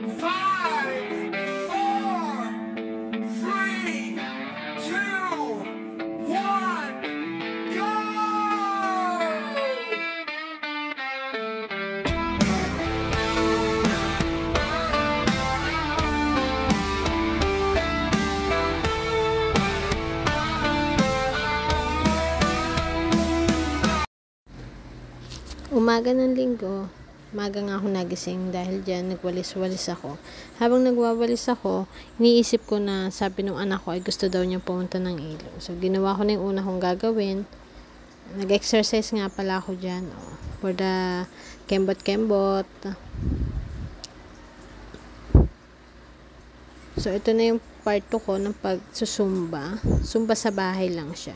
5, 4, 3, 2, 1, go! Umaga ng linggo, umaga nga ako nagising dahil dyan nagwalis-walis ako. Habang nagwawalis ako, iniisip ko na sabi ng anak ko ay gusto daw niya pumunta ng ilog. So, ginawa ko na yung una kong gagawin. Nag-exercise nga pala ako dyan. For the kembot-kembot. So, ito na yung part 2 ko ng pagsusumba. Sumba sa bahay lang siya.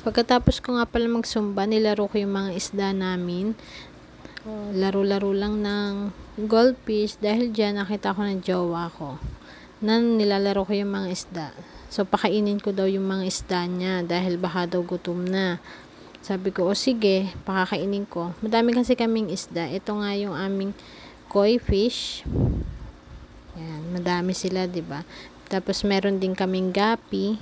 Pagkatapos ko nga pala magsumba, nilaro ko yung mga isda namin. Laro-laro lang ng goldfish dahil dyan nakita ko ng jowa ko na nilalaro ko yung mga isda. So, pakainin ko daw yung mga isda niya dahil baka daw gutom na. Sabi ko, o sige, pakakainin ko. Madami kasi kaming isda. Ito nga yung aming koi fish. Yan, madami sila, 'di ba? Tapos meron din kaming gapi.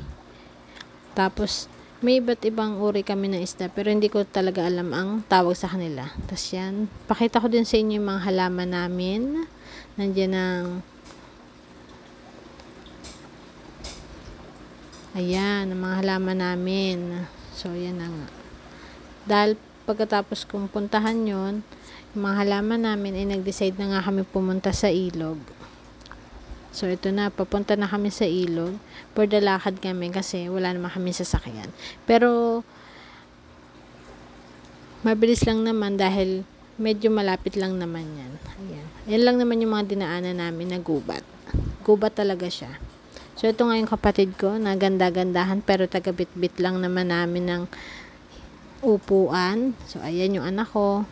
Tapos may iba't ibang uri kami ng isda, pero hindi ko talaga alam ang tawag sa kanila. Tapos yan, pakita ko din sa inyo yung mga halaman namin. Nandiyan ang ayan, ang mga halaman namin. So, yan na nga. Dahil pagkatapos kong puntahan yon, yung mga halaman namin ay nag-decide na nga kami pumunta sa ilog. So, ito na, papunta na kami sa ilog. For the lakad kami kasi wala naman kami sasakyan. Pero, mabilis lang naman dahil medyo malapit lang naman yan. Ayan. Yan lang naman yung mga dinaanan namin na gubat. Gubat talaga siya. So, ito nga yung kapatid ko na ganda-gandahan pero taga-bit-bit lang naman namin ng upuan. So, ayan yung anak ko.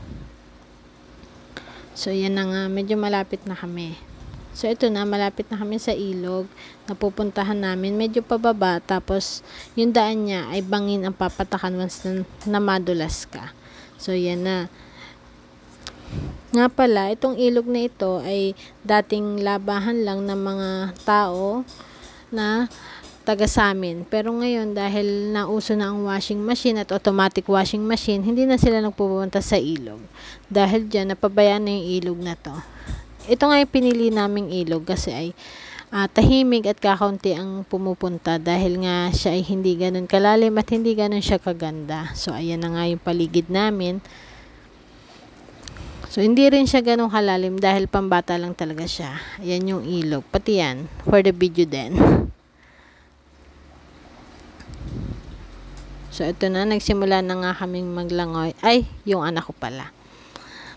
So, yan na nga. Medyo malapit na kami. So, ito na, malapit na kami sa ilog na pupuntahan namin. Medyo pababa, tapos yung daan niya ay bangin ang papatakan once na madulas ka. So, yan na. Nga pala, itong ilog na ito ay dating labahan lang ng mga tao na taga sa amin. Pero ngayon, dahil nauso na ang washing machine at automatic washing machine, hindi na sila nagpupunta sa ilog. Dahil dyan, napabayaan na yung ilog na to. Ito nga yung pinili naming ilog kasi ay tahimik at kakaunti ang pumupunta dahil nga siya ay hindi ganun kalalim at hindi ganun siya kaganda. So, ayan na nga yung paligid namin. So, hindi rin siya ganun kalalim dahil pambata lang talaga siya. Ayan yung ilog. Pati yan, for the video din. So, ito na, nagsimula na nga kaming maglangoy. Ay, yung anak ko pala.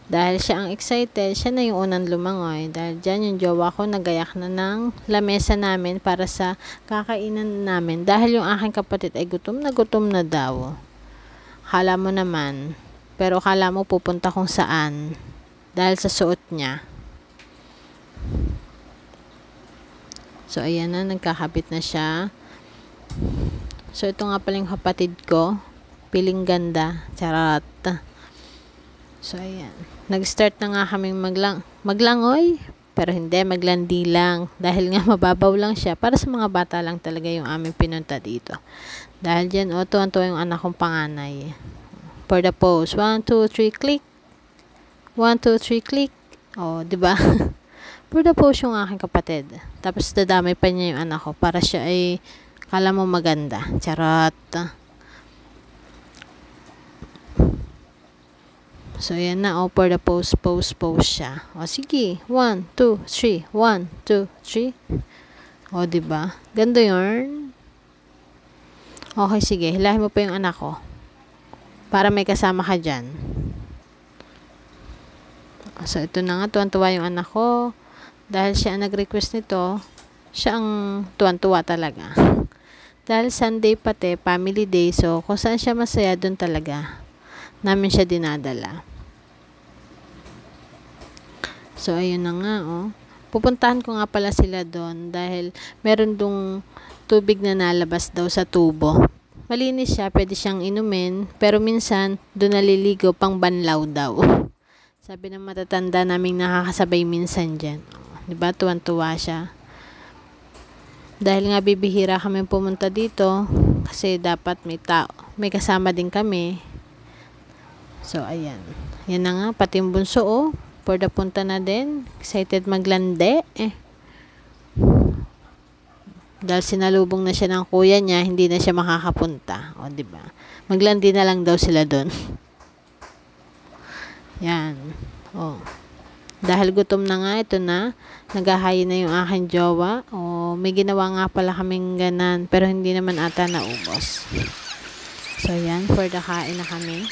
Dahil siya ang excited, siya na yung unang lumangoy. Dahil dyan yung jowa ko nagayak na ng lamesa namin para sa kakainan namin. Dahil yung aking kapatid ay gutom na daw. Kala mo naman. Pero kala mo pupunta kung saan. Dahil sa suot niya. So, ayan na, nagkakabit na siya. So, ito nga pala yung kapatid ko. Piling ganda. Charot. So, ayan. Nag-start na nga kaming maglangoy. Pero hindi, maglandi lang. Dahil nga mababaw lang siya. Para sa mga bata lang talaga yung aming pinunta dito. Dahil dyan, tuwan-tuwa yung anak kong panganay. For the pose. 1, 2, 3, click. 1, 2, 3, click. O, diba? For the pose yung aking kapatid. Tapos, dadamay pa niya yung anak ko. Para siya ay, kala mo maganda. Charot. So, yan na. For the pose siya. O, sige. 1, 2, 3. 1, 2, 3. O, diba? Ganda yun. Okay, sige. Hilahin mo pa yung anak ko. Para may kasama ka dyan. So, ito na nga. Tuwan-tuwa yung anak ko. Dahil siya ang nag-request nito, siya ang tuwan-tuwa talaga. Dahil Sunday pati, family day. So, kung saan siya masaya, doon talaga namin siya dinadala. So, ayun na nga, oh. Pupuntahan ko nga pala sila doon dahil meron dong tubig na nalabas daw sa tubo. Malinis siya, pwede siyang inumin, pero minsan doon naliligo pang banlaw daw. Sabi ng matatanda naming nakakasabay minsan dyan. Diba? Tuwan-tuwa siya. Dahil nga bibihira kami pumunta dito kasi dapat may kasama din kami. So, ayan. Yan na nga, pati yung bunso, for the punta na din. Excited maglande. Dahil sinalubong na siya ng kuya niya, hindi na siya makakapunta. O, diba? Maglandi na lang daw sila doon. Yan. O. Dahil gutom na nga, ito na. Naghahayin na yung aking jowa. O, may ginawa nga pala kaming ganan, pero hindi naman ata naubos. So, yan. For the kain na kami.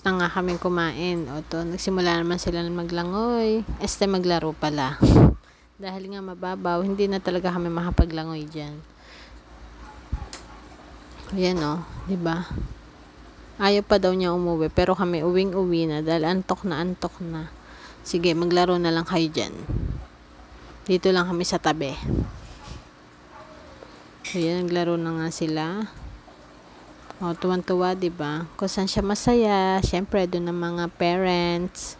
Na nga kaming kumain. O to, nagsimula naman sila maglangoy. Maglaro pala. Dahil nga mababaw, hindi na talaga kami makapaglangoy dyan. Ayan o, diba? Ayaw pa daw niya umuwi, pero kami uwing-uwi na dahil antok na. Sige, maglaro na lang kayo dyan. Dito lang kami sa tabi. Ayan, naglaro na nga sila. O, tuwan-tuwa, diba? Kung saan siya masaya, syempre, doon ng mga parents.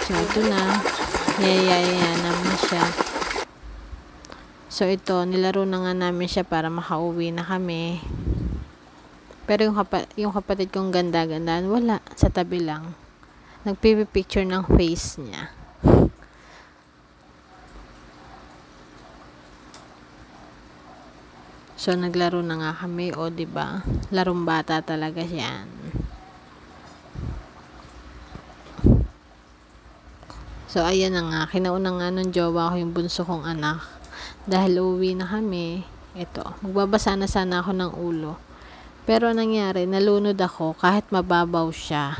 So, ito na. Yaya naman siya. So, ito, nilaro na nga namin siya para makauwi na kami. Pero yung kapatid kong ganda-gandaan, wala. Sa tabi lang. Nagpipicture ng face niya. So, naglaro na nga kami, o, diba? Larong bata talaga yan. So, ayan na nga. Kinauna nga nung jowa ko yung bunso kong anak. Dahil uwi na kami, ito, magbabasa na sana ako ng ulo. Pero nangyari, nalunod ako kahit mababaw siya.